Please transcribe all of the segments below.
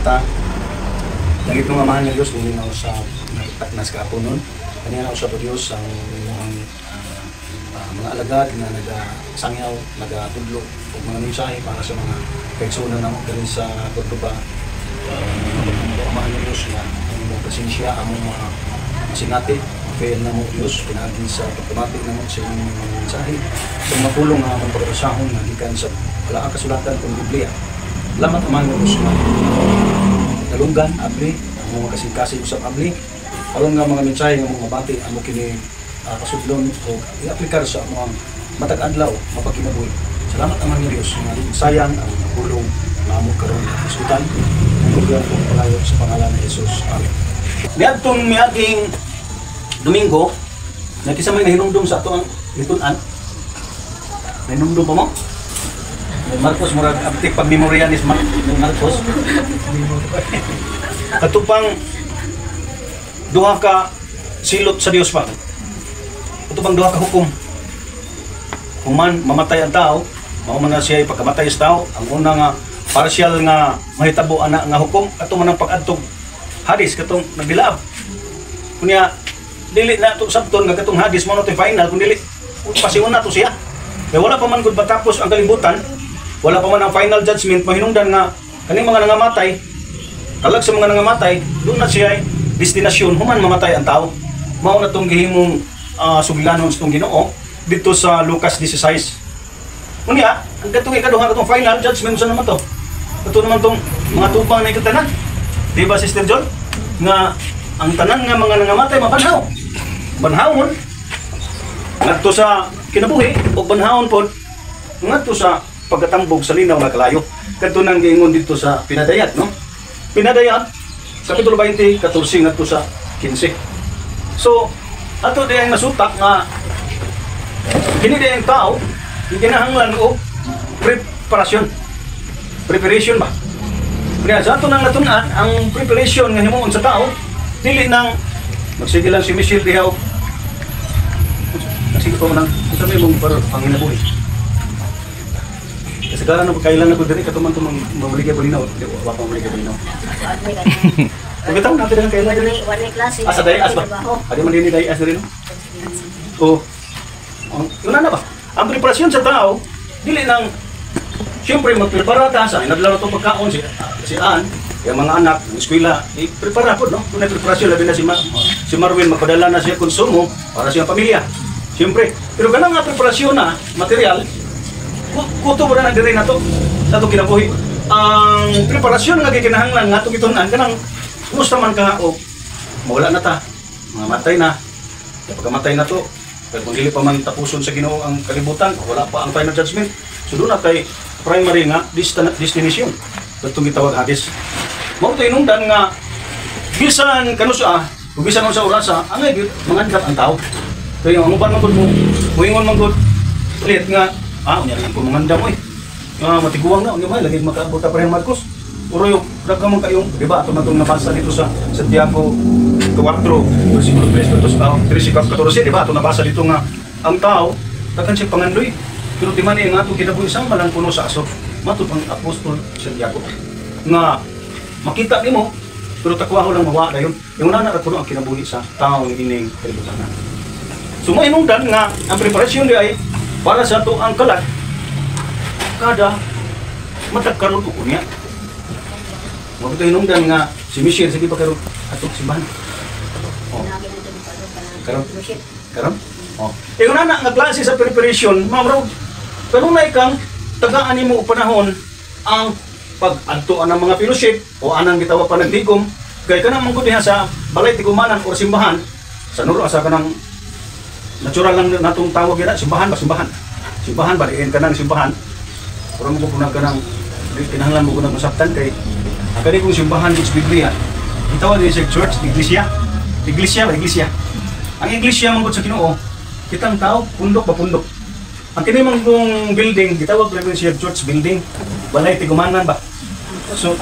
ta. Langit ng amahan ng Diyos, hindi na ako sa nakitagnas ka po nun. Kanina ako sa Diyos ang mga alagad na nagasangyaw, nagatudlo o mga mensahe para sa mga kaigsunan na mo galing sa Cordoba. Amahan ng Diyos na ang mga pasensya, ang mga sinati, fail na mo Diyos, pinagin sa pagkamati na mo sa inyong mga mensahe. So mapulong nga ang pagkakasahon na gikan sa wala ang kasulatan kung Biblia. Salamat amahan ng Diyos na nalunggan, abli, ang mga kasing-kasing usap abli. Aron nga mga mensahe ng mga bati, amo kini kasudlon o i-aplikar sa mga matag adlaw, mapakinabuhi. Salamat amahan ng Diyos na sayang ang pulong na amo karon isutan. Ang kong palayo sa pangalan ni Jesus. Amen. Niadtong miaging Domingo, nakisa may nahinumdum sa ato ang litunan. Nahinumdum pa mo? Marcos, murag aptik pag-memorya ni Marcos. Ato pang duha ka silot sa Dios pa. Ato pang duha ka hukom. Kung man mamatay ang tao, mao man na siya pagkamatay sa tao, ang una nga partial nga mahitabo ana nga hukom, ato man ang pag-adtog hadis katong nagdilaab. Kunya dili na to sabton nga katong hadis mo na to final kun dili pasiun na to siya. Kaya wala pa man gud matapos ang kalibutan, wala pa man ang final judgment, mahinungdan nga kaning mga nangamatay, talag sa mga nangamatay, doon na siya destinasyon human mamatay ang tao. Mao na tong gihimong sugilanon sa tong Ginoo dito sa Lucas 16. Unya, ang katong ikaduha katong final judgment sa naman to. Ito naman tong mga tubang na ikatanan. Di ba Sister John? Nga ang tanan nga mga nangamatay mabanhaw. Banhawon ngadto sa kinabuhi o banhawon pod ngadto sa pagkatambog sa linaw nga kalayo. Kadto nang giingon dito sa Pinadayat, no? Pinadayat kapitulo 20, 14 ngadto sa 15. So ato diay masutak nga kini diay tao gikinahanglan og preparation ba? Kaya sa ato nang natunan ang preparation nga himuon sa tao dili nang magsige lang si Michelle diha og sige pa man sa may mong panginabuhi. Kasi kailan na kailan ako diri katuman to mamalik ba linaw, wa pa mamalik ba linaw. Pagkatao natin ang kailan diri. Asa dai as ba? Adi man dinhi dai as diri no. Oh. Yun na ba? Ang preparasyon sa tao dili nang siyempre magprepara ta sa naglalaro to pagkaon si Ann, yung mga anak ng eskwela, i-prepara po, no? Kung nag-preparasyon, labi na si Marwin, magpadala na siya konsumo para sa pamilya. Siyempre. Pero ganang nga preparasyon na, material, kuto mo na nagdirin na to sa itong kinabuhi. Ang preparasyon nga gikinahanglan nga itong itunan, ganang gusto man ka, o mawala na ta, mamatay na, pagkamatay na to, kaya kung dili pa man tapuson sa Ginoo ang kalibutan, wala pa ang final judgment. So doon na kay primary nga destination. Itong gitawag hadis. Mao to inungdan nga bisan kanusa, bisan sa orasa, angay mangandap ang tao. Kaya ang uban man gud mo, muingon man gud ulit nga, unya lang ko mangandam oy. Matiguang na, unya may lagi makaabot pa rin Marcos. Puro yung daghan man kayong, di ba? Ato man tong nabasa dito sa Santiago 4, versikulo 3 14, di ba? Ato nabasa dito nga ang tao takan siya pangandoy. Pero di man nga ato kinabuhi sang malang puno sa aso. Mato pang Apostol Santiago nga makita nimo pero takwaho lang mawa dayon yung una na puno ang kinabuhi sa tao ng ining kalibutan. So mainungdan nga ang preparasyon di ay para sa ato ang kalat kada matagkaroon ko niya. Mabito hinungdan nga si Michelle sige pa karon atong simbahan. Oh. Karon? Oh. Yung una nga klase sa preparation, mamro kanunay kang tagaan nimo panahon ang pag-adto ng mga fellowship o anang gitawag pa ng tigom kay kanang mangko diha sa balay tigumanan o simbahan sa nuro asa kanang natural lang natong tawag gina simbahan ba diin kanang simbahan pero mo kunang kanang kinahanglan mo kunang masabtan kay ang kani kong simbahan is Biblia gitawag ni sa church iglesia ang iglesia mangko sa Ginoo kitang tao pundok ba pundok. Ang kinimang kong building, gitawag lang siya church building, balay tigumanan ba? So,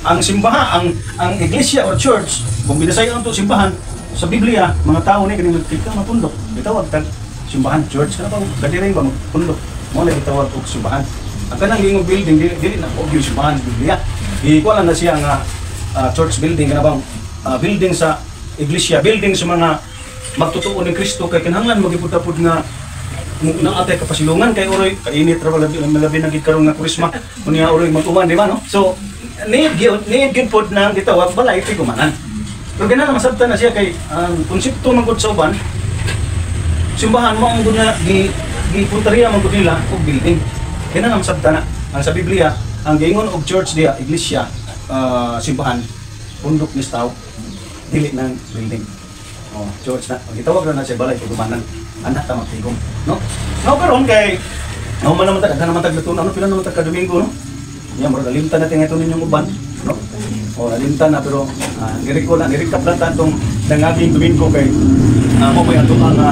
ang simbahan, ang iglesia or church, kung binasaya ang to simbahan, sa Biblia, mga tao ni kanina kita mapundok. Gitawag tag simbahan church, kana ba gadiring ba mapundok? Mo na gitawag og simbahan. Ang kanang gingong building dili na og yung simbahan sa Biblia. ikuha lang na siya nga church building nga bang building sa iglesia, building sa mga magtutuo ni Kristo kay kinahanglan magipud-apud nga na atay kapasilungan kay uroy kainit ra malabi na gid karon nga Krisma unya uroy mag-uwan di ba no. So need gyud pod na gitawag balay tigumanan. Pero ganana masabtan na siya kay ang konsepto man gud sa uban simbahan mo ang gud na gipunteriya man gud nila og building. Ganana masabtan na ang sa Biblia ang giingon og church diya iglesia simbahan bundok ni tao dili ng building. Oh, church na. Gitawag na siya balay tigumanan. Anak ta magtigom, no? No karon kay man naman tag lutuon ano pila naman tag Domingo, no? Nya mura limtan natin ito ninyong uban, no? O limtan na pero nirikap lang tantong dangaging Domingo kay mo koy ato ang